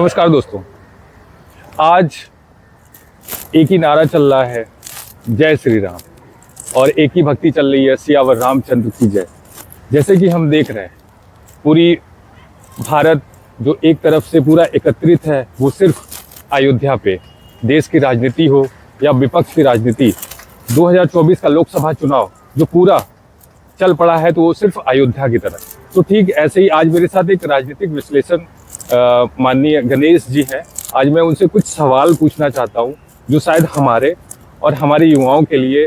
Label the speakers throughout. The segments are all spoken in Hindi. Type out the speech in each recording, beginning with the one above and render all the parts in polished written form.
Speaker 1: नमस्कार दोस्तों, आज एक ही नारा चल रहा है, जय श्री राम, और एक ही भक्ति चल रही है, सियावर रामचंद्र की जय। जैसे कि हम देख रहे हैं, पूरी भारत जो एक तरफ से पूरा एकत्रित है, वो सिर्फ अयोध्या पे। देश की राजनीति हो या विपक्ष की राजनीति, 2024 का लोकसभा चुनाव जो पूरा चल पड़ा है, तो वो सिर्फ अयोध्या की तरफ। तो ठीक ऐसे ही आज मेरे साथ एक राजनीतिक विश्लेषण माननीय गणेश जी हैं। आज मैं उनसे कुछ सवाल पूछना चाहता हूं, जो शायद हमारे और हमारे युवाओं के लिए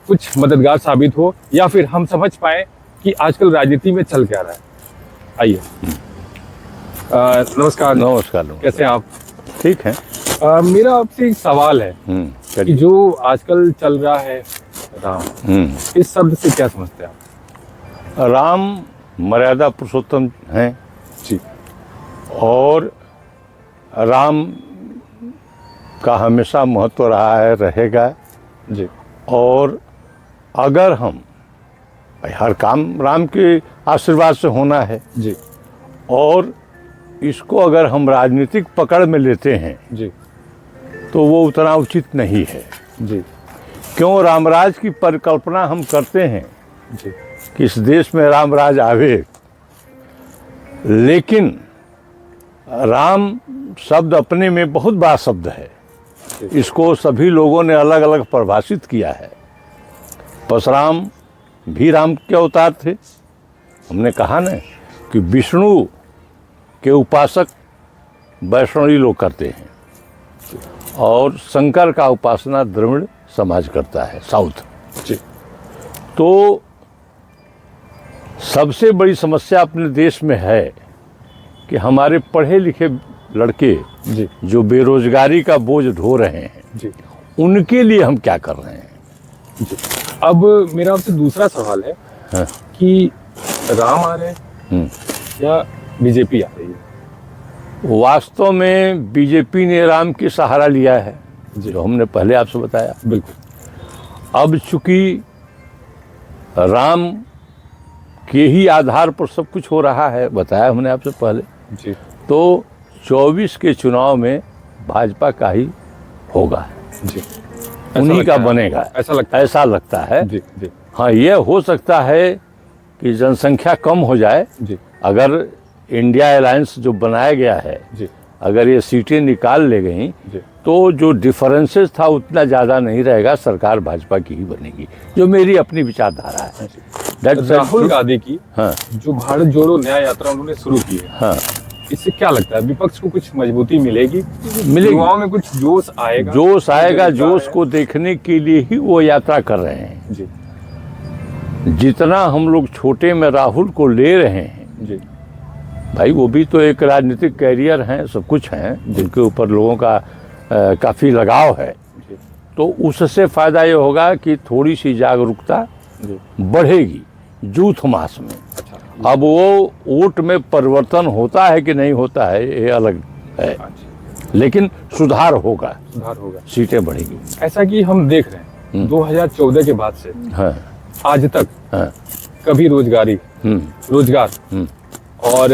Speaker 1: कुछ मददगार साबित हो, या फिर हम समझ पाए कि आजकल राजनीति में चल क्या रहा है। आइए। नमस्कार।
Speaker 2: नमस्कार।
Speaker 1: कैसे हैं आप?
Speaker 2: ठीक है।
Speaker 1: मेरा आपसे एक सवाल है कि जो आजकल चल रहा है राम, इस शब्द से क्या समझते हैं आप?
Speaker 2: राम मर्यादा पुरुषोत्तम हैं
Speaker 1: जी,
Speaker 2: और राम का हमेशा महत्व रहा है, रहेगा
Speaker 1: जी।
Speaker 2: और अगर हम हर काम राम के आशीर्वाद से होना है
Speaker 1: जी,
Speaker 2: और इसको अगर हम राजनीतिक पकड़ में लेते हैं
Speaker 1: जी,
Speaker 2: तो वो उतना उचित नहीं है।
Speaker 1: जी,
Speaker 2: क्यों रामराज की परिकल्पना हम करते हैं
Speaker 1: जी,
Speaker 2: कि इस देश में रामराज आवे, लेकिन राम शब्द अपने में बहुत बड़ा शब्द है। इसको सभी लोगों ने अलग अलग परिभाषित किया है। परशुराम भी राम के अवतार थे। हमने कहा ना कि विष्णु के उपासक वैष्णवी लोग करते हैं और शंकर का उपासना द्रविड़ समाज करता है, साउथ।
Speaker 1: जी।
Speaker 2: तो सबसे बड़ी समस्या अपने देश में है कि हमारे पढ़े लिखे लड़के
Speaker 1: जी,
Speaker 2: जो बेरोजगारी का बोझ ढो रहे हैं,
Speaker 1: जी,
Speaker 2: उनके लिए हम क्या कर रहे हैं?
Speaker 1: जी। अब मेरा आपसे दूसरा सवाल है कि राम आ रहे हैं या बीजेपी आ रही है?
Speaker 2: वास्तव में बीजेपी ने राम की सहारा लिया है, जो हमने पहले आपसे बताया।
Speaker 1: बिल्कुल।
Speaker 2: अब चूंकि राम के ही आधार पर सब कुछ हो रहा है, बताया हमने आपसे पहले,
Speaker 1: जी,
Speaker 2: तो 24 के चुनाव में भाजपा का ही होगा,
Speaker 1: जी,
Speaker 2: उन्हीं का बनेगा, ऐसा लगता है।
Speaker 1: जी, जी।
Speaker 2: हाँ, ये हो सकता है कि जनसंख्या कम हो जाए।
Speaker 1: जी,
Speaker 2: अगर इंडिया अलायंस जो बनाया गया है,
Speaker 1: जी,
Speaker 2: अगर ये सीटें निकाल ले गई
Speaker 1: जी,
Speaker 2: तो जो डिफरेंसेस था उतना ज़्यादा नहीं रहेगा, सरकार भाजपा की ही बनेगी, जो मेरी अपनी विचारधारा है।
Speaker 1: राहुल गांधी की
Speaker 2: हाँ,
Speaker 1: जो भारत जोड़ो न्याय यात्रा उन्होंने शुरू की है,
Speaker 2: हाँ,
Speaker 1: इससे क्या लगता है विपक्ष को कुछ मजबूती मिलेगी? युवाओं में कुछ जोश आएगा?
Speaker 2: जोश आएगा। जोश को देखने के लिए ही वो यात्रा कर रहे हैं।
Speaker 1: जी,
Speaker 2: जितना हम लोग छोटे में राहुल को ले रहे हैं,
Speaker 1: जी,
Speaker 2: भाई वो भी तो एक राजनीतिक कैरियर हैं, सब कुछ हैं, जिनके ऊपर लोगों का काफ़ी लगाव है।
Speaker 1: जी,
Speaker 2: तो उससे फ़ायदा ये होगा कि थोड़ी सी जागरूकता बढ़ेगी यूथ मास में।
Speaker 1: अच्छा।
Speaker 2: अब वो वोट में परिवर्तन होता है कि नहीं होता है, ये अलग है, लेकिन सुधार होगा, सीटें बढ़ेगी।
Speaker 1: ऐसा कि हम देख रहे हैं 2014 के बाद से आज तक कभी रोजगार और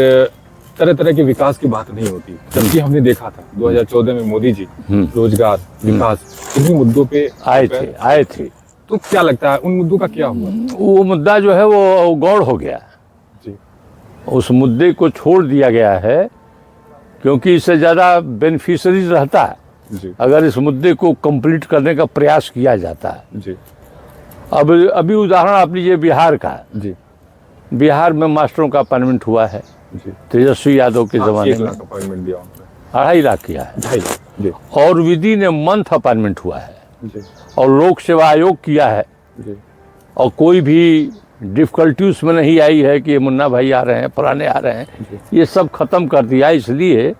Speaker 1: तरह तरह के विकास की बात नहीं होती, जबकि हमने देखा था 2014 में मोदी जी रोजगार, विकास, इन्हीं मुद्दों पे
Speaker 2: आए थे।
Speaker 1: तो क्या लगता है उन मुद्दों का क्या हुआ?
Speaker 2: वो मुद्दा जो है वो गौड़ हो गया
Speaker 1: जी,
Speaker 2: उस मुद्दे को छोड़ दिया गया है, क्योंकि इससे ज़्यादा बेनिफिशरीज रहता है
Speaker 1: जी, अगर
Speaker 2: अगर इस मुद्दे को कंप्लीट करने का प्रयास किया जाता है।
Speaker 1: जी।
Speaker 2: अब अभी उदाहरण आप लीजिए बिहार का।
Speaker 1: जी,
Speaker 2: बिहार में मास्टरों का अपॉइंटमेंट हुआ है,
Speaker 1: जी,
Speaker 2: तेजस्वी यादव के ज़माने में
Speaker 1: अपॉइंटमेंट दिया उन्होंने,
Speaker 2: 2.5 लाख किया है।
Speaker 1: 2.5 लाख। जी,
Speaker 2: और विधि ने मंथ अपॉइंटमेंट हुआ है,
Speaker 1: जी,
Speaker 2: और लोक सेवा आयोग किया है,
Speaker 1: जी,
Speaker 2: और कोई भी डिफ़िकल्टी उसमें नहीं आई है कि ये मुन्ना भाई आ रहे हैं, फलाने आ रहे हैं। ये सब ख़त्म कर दिया, इसलिए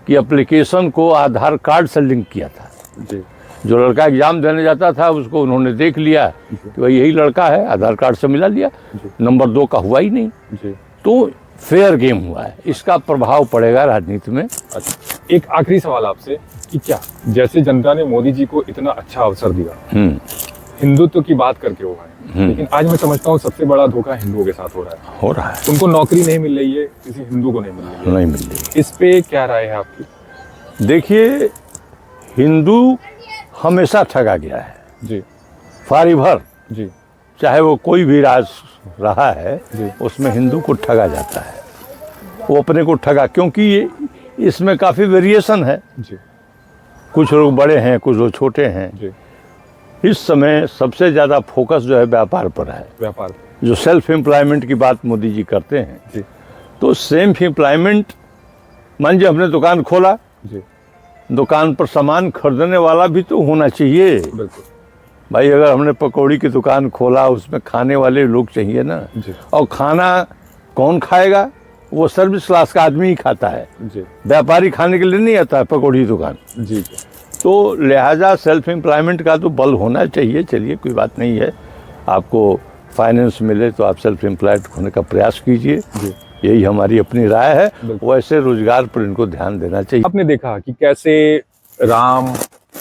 Speaker 2: कि एप्लीकेशन को आधार कार्ड से लिंक किया था।
Speaker 1: जी,
Speaker 2: जो लड़का एग्ज़ाम देने जाता था उसको उन्होंने देख लिया कि भाई यही लड़का है, आधार कार्ड से मिला लिया, नंबर 2 का हुआ ही नहीं।
Speaker 1: जी।
Speaker 2: तो फेयर गेम हुआ है, इसका प्रभाव पड़ेगा राजनीति में।
Speaker 1: अच्छा, एक आखिरी सवाल आपसे कि क्या जैसे जनता ने मोदी जी को इतना अच्छा अवसर दिया, हिंदुत्व की बात करके हुआ है, लेकिन आज मैं समझता हूँ सबसे बड़ा धोखा हिंदुओं के साथ हो रहा है। उनको नौकरी नहीं मिल रही है, किसी हिंदू को नहीं मिल रही है।
Speaker 2: नहीं मिल रही।
Speaker 1: इस पे क्या राय है आपकी?
Speaker 2: देखिए, हिंदू हमेशा ठगा गया है,
Speaker 1: जी
Speaker 2: फारी भर,
Speaker 1: जी
Speaker 2: चाहे वो कोई भी राज रहा है
Speaker 1: जी।
Speaker 2: उसमें हिंदू को ठगा जाता है। वो अपने को ठगा, क्योंकि ये इसमें काफ़ी वेरिएशन है,
Speaker 1: जी
Speaker 2: कुछ लोग बड़े हैं, कुछ लोग छोटे हैं।
Speaker 1: जी।
Speaker 2: इस समय सबसे ज़्यादा फोकस जो है व्यापार पर है।
Speaker 1: व्यापार।
Speaker 2: जो सेल्फ एम्प्लॉयमेंट की बात मोदी जी करते हैं,
Speaker 1: जी
Speaker 2: तो सेल्फ एम्प्लॉयमेंट, मान लीजिए हमने दुकान खोला,
Speaker 1: जी
Speaker 2: दुकान पर सामान खरीदने वाला भी तो होना चाहिए।
Speaker 1: बिल्कुल।
Speaker 2: भाई अगर हमने पकौड़ी की दुकान खोला, उसमें खाने वाले लोग चाहिए ना।
Speaker 1: जी
Speaker 2: और खाना कौन खाएगा? वो सर्विस क्लास का आदमी ही खाता है,
Speaker 1: जी
Speaker 2: व्यापारी खाने के लिए नहीं आता है पकौड़ी दुकान।
Speaker 1: जी जी।
Speaker 2: तो लिहाजा सेल्फ एम्प्लॉयमेंट का तो बल होना चाहिए। चलिए कोई बात नहीं है, आपको फाइनेंस मिले तो आप सेल्फ एम्प्लॉयड होने का प्रयास कीजिए,
Speaker 1: जी।
Speaker 2: यही हमारी अपनी राय है।
Speaker 1: बिल्कुल।
Speaker 2: वैसे रोजगार पर इनको ध्यान देना चाहिए।
Speaker 1: आपने देखा कि कैसे राम,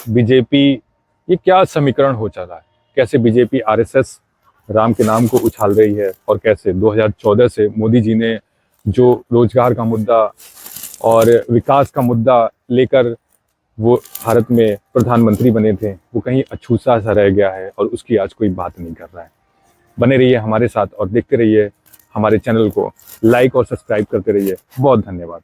Speaker 1: बीजेपी, ये क्या समीकरण हो चला है, कैसे बीजेपी आरएसएस राम के नाम को उछाल रही है, और कैसे 2014 से मोदी जी ने जो रोजगार का मुद्दा और विकास का मुद्दा लेकर वो भारत में प्रधानमंत्री बने थे, वो कहीं अछूता सा रह गया है और उसकी आज कोई बात नहीं कर रहा है। बने रहिए हमारे साथ और देखते रहिए हमारे चैनल को, लाइक और सब्सक्राइब करते रहिए। बहुत धन्यवाद।